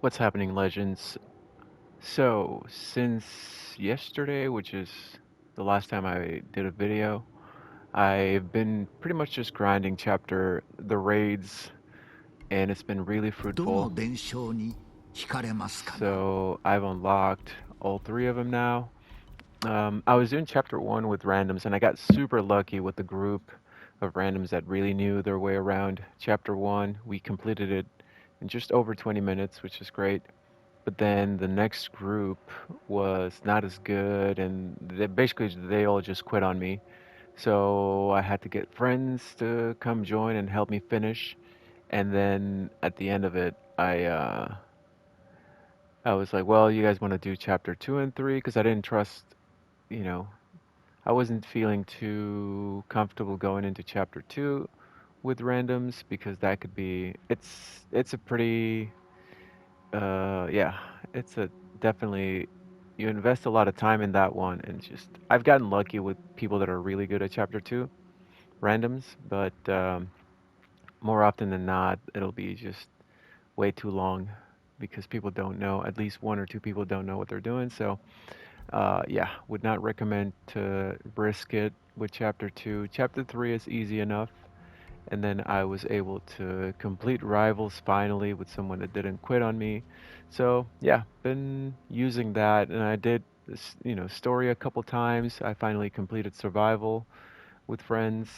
What's happening, legends? So, since yesterday, which is the last time I did a video, I've been pretty much just grinding the raids, and it's been really どの fruitful. 伝承に惹かれますかな？ So, I've unlocked all three of them now. I was doing chapter one with randoms, and I got super lucky with the group of randoms that really knew their way around chapter one. We completed it in just over 20 minutes, which is great. But then the next group was not as good, and they all just quit on me. So I had to get friends to come join and help me finish. And then at the end of it, I was like, well, you guys want to do chapter two and three because I didn't trust, you know, I wasn't feeling too comfortable going into chapter two with randoms because that could be it's a pretty yeah, it's a definitely you invest a lot of time in that one, and just I've gotten lucky with people that are really good at chapter two randoms, but more often than not, it'll be just way too long because people don't know. At least one or two people don't know what they're doing. So yeah, would not recommend to risk it with chapter two. Chapter three is easy enough. And then I was able to complete Rivals finally with someone that didn't quit on me. So yeah, been using that, and I did this, story a couple times. I finally completed Survival with friends,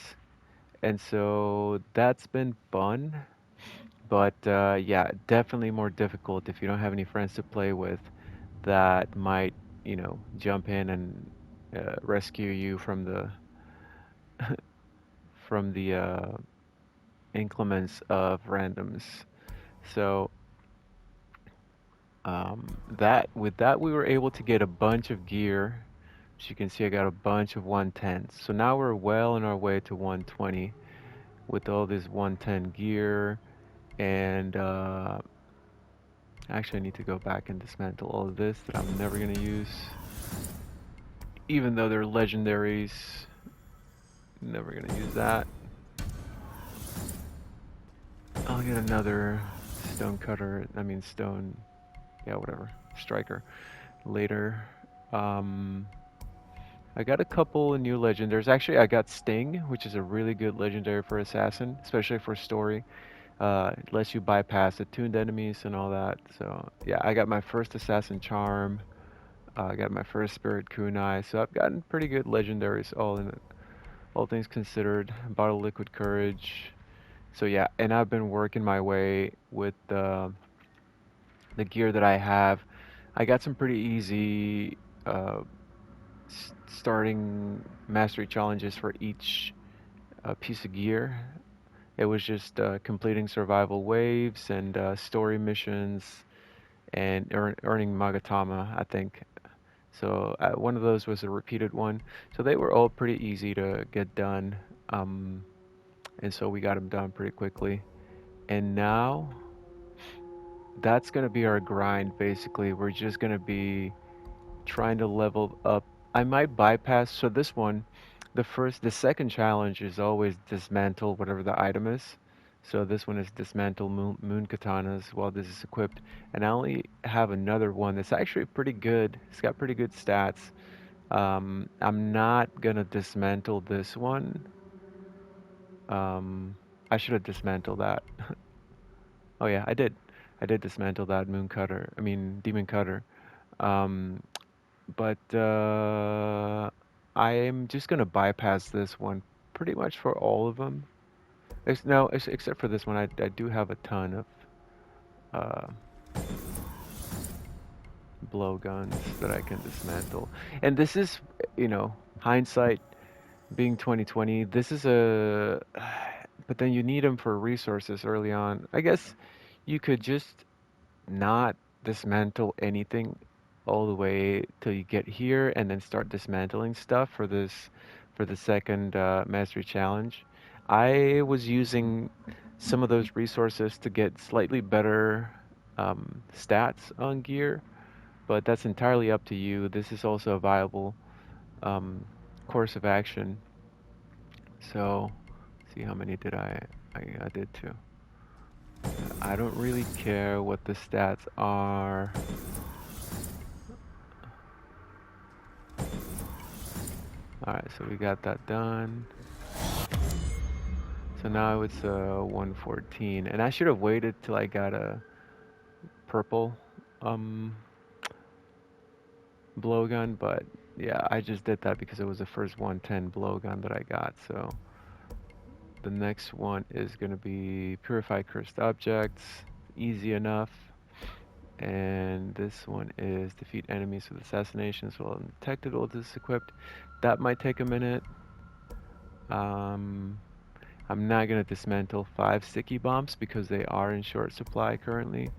and so that's been fun. But yeah, definitely more difficult if you don't have any friends to play with that might, jump in and rescue you from the inclements of randoms. So that with that we were able to get a bunch of gear. As you can see, I got a bunch of 110s. So now we're well on our way to 120 with all this 110 gear. And actually, I need to go back and dismantle all of this that I'm never gonna use, even though they're legendaries. Never gonna use that. I'll get another stone cutter. I mean stone. Yeah, whatever. Striker later. Um, I got a couple new legendaries. Actually, I got Sting, which is a really good legendary for assassin, especially for story. It lets you bypass attuned enemies and all that. So yeah, I got my first assassin charm. I got my first spirit kunai. So I've gotten pretty good legendaries, all things considered. Bottle liquid courage. So yeah, and I've been working my way with the gear that I have. I got some pretty easy uh, starting mastery challenges for each piece of gear. It was just completing survival waves and story missions and earning Magatama, I think. So one of those was a repeated one. So they were all pretty easy to get done. Um, and so we got them done pretty quickly. And now that's going to be our grind, basically. We're just going to be trying to level up. I might bypass. So this one, the second challenge is always dismantle whatever the item is. So this one is dismantle moon katanas while this is equipped. And I only have another one that's actually pretty good. It's got pretty good stats. I'm not gonna dismantle this one. Um, I should have dismantled that. Oh yeah, I did. I did dismantle that moon cutter. I mean demon cutter. Um, but I am just gonna bypass this one pretty much for all of them. No, except for this one, I do have a ton of uh, blowguns that I can dismantle. And this is, hindsight being 2020. This is a, but then you need them for resources early on. I guess you could just not dismantle anything all the way till you get here and then start dismantling stuff for the second mastery challenge. I was using some of those resources to get slightly better stats on gear, but that's entirely up to you. This is also a viable um, course of action. So see how many did I did two. I don't really care what the stats are. Alright, so we got that done. So now it's 114. And I should have waited till I got a purple blowgun, but yeah, I just did that because it was the first 110 blowgun that I got. So the next one is going to be Purify Cursed Objects. Easy enough. And this one is Defeat Enemies with Assassinations while undetected or disequipped. That might take a minute. I'm not going to dismantle 5 sticky bombs because they are in short supply currently.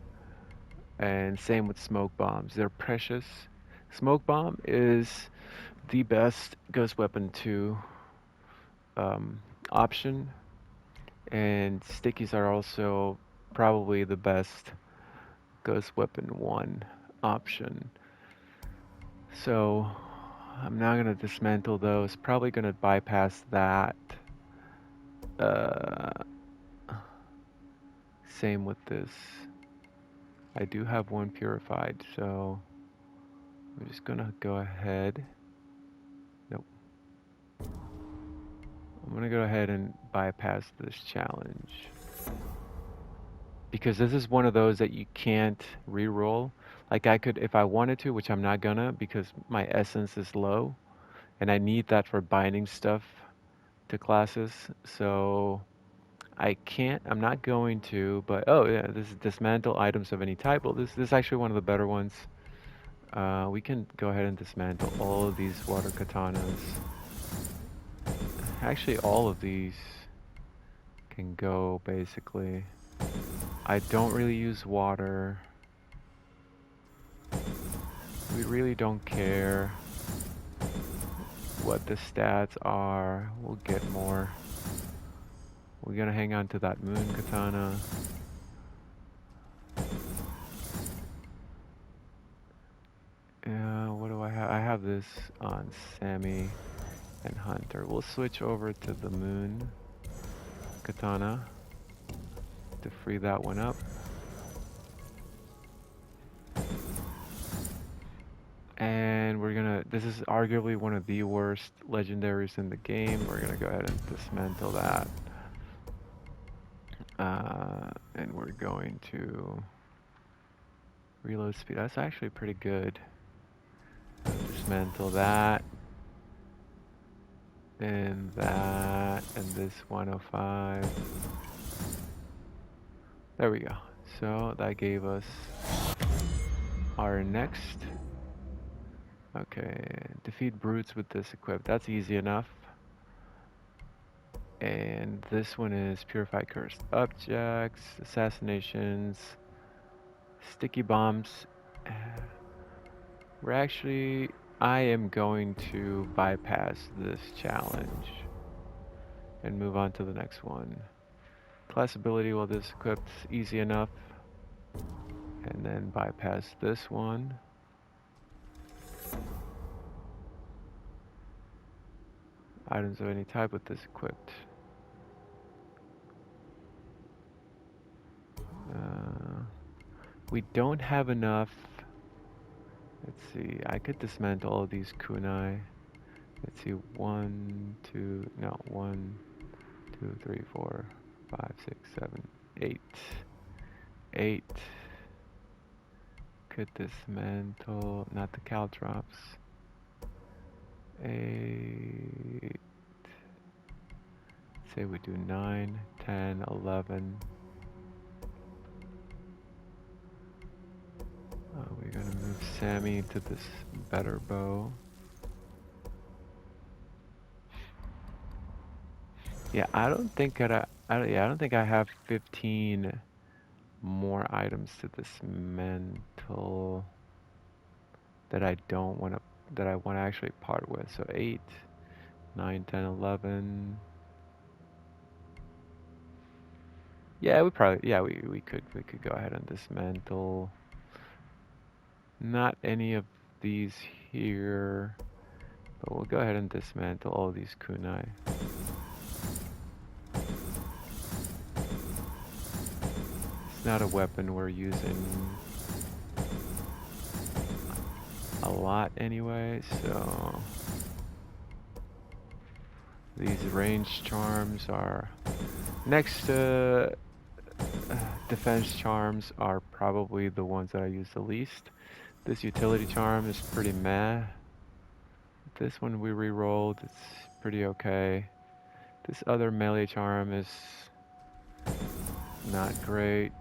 And same with smoke bombs. They're precious. Smoke bomb is the best ghost weapon 2 option. And stickies are also probably the best ghost weapon 1 option. So I'm not going to dismantle those. Probably going to bypass that. Same with this. I do have one purified, so I'm just going to go ahead. Nope. I'm going to go ahead and bypass this challenge. Because this is one of those that you can't re-roll. Like I could, if I wanted to, which I'm not gonna because my essence is low. And I need that for binding stuff to classes. So I can't, I'm not going to, but oh yeah, this is dismantle items of any type. Well, this is actually one of the better ones. We can go ahead and dismantle all of these water katanas. Actually, all of these can go basically. I don't really use water. We really don't care what the stats are. We'll get more. We're gonna hang on to that moon katana. What do I have? I have this on Sammy and Hunter. We'll switch over to the moon katana to free that one up. And we're gonna, this is arguably one of the worst legendaries in the game. We're gonna go ahead and dismantle that. And we're going to reload speed. That's actually pretty good. Dismantle that. And that. And this 105. There we go. So that gave us our next. Okay. Defeat brutes with this equipped. That's easy enough. And this one is Purify Cursed Objects, Assassinations, Sticky Bombs. We're actually, I am going to bypass this challenge and move on to the next one. Class ability, well, this equipped, easy enough. And then bypass this one. Items of any type with this equipped. We don't have enough. Let's see, I could dismantle all of these kunai. Let's see, 1, 2, no, 1, 2, 3, 4, 5, 6, 7, 8. 8. Could dismantle, not the caltrops. 8. Say we do 9, 10, 11. We're gonna move Sammy to this better bow. Yeah, I don't think I don't think I have 15 more items to dismantle that I don't want to, that I want to actually part with. So 8, 9, 10, 11. Yeah, we could go ahead and dismantle. Not any of these here, but we'll go ahead and dismantle all these kunai. . not a weapon we're using a lot anyway, so these range charms are next to defense charms are probably the ones that I use the least. This utility charm is pretty meh. This one we re-rolled, it's pretty okay. This other melee charm is not great.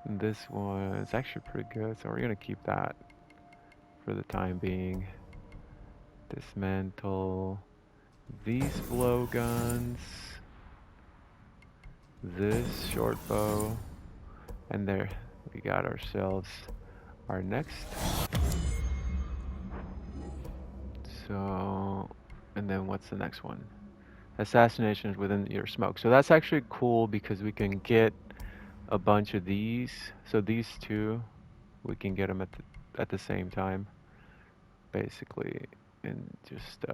And this one is actually pretty good, so we're gonna keep that for the time being. Dismantle these blowguns, this short bow, and there we got ourselves our next. So, and then what's the next one? Assassinations within your smoke. So that's actually cool because we can get a bunch of these. So these two, we can get them at the same time, basically, and just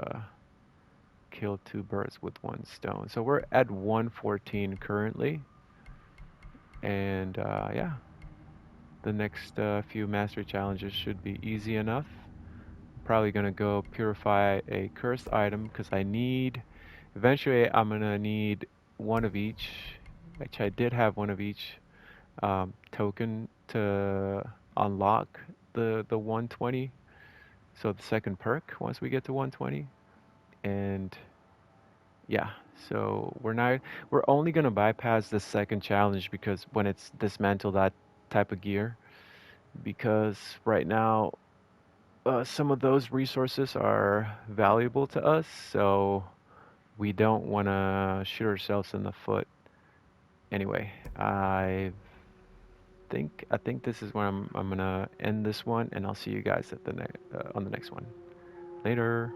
kill two birds with one stone. So we're at 114 currently, and yeah, the next few mastery challenges should be easy enough. Probably gonna go purify a cursed item because I need. Eventually, I'm gonna need one of each. Which I did have one of each token to unlock the 120. So the second perk once we get to 120, and yeah. So we're only gonna bypass the second challenge because when it's dismantle that type of gear, because right now some of those resources are valuable to us, so we don't want to shoot ourselves in the foot. Anyway, I think this is where I'm gonna end this one, and I'll see you guys at the on the next one. Later.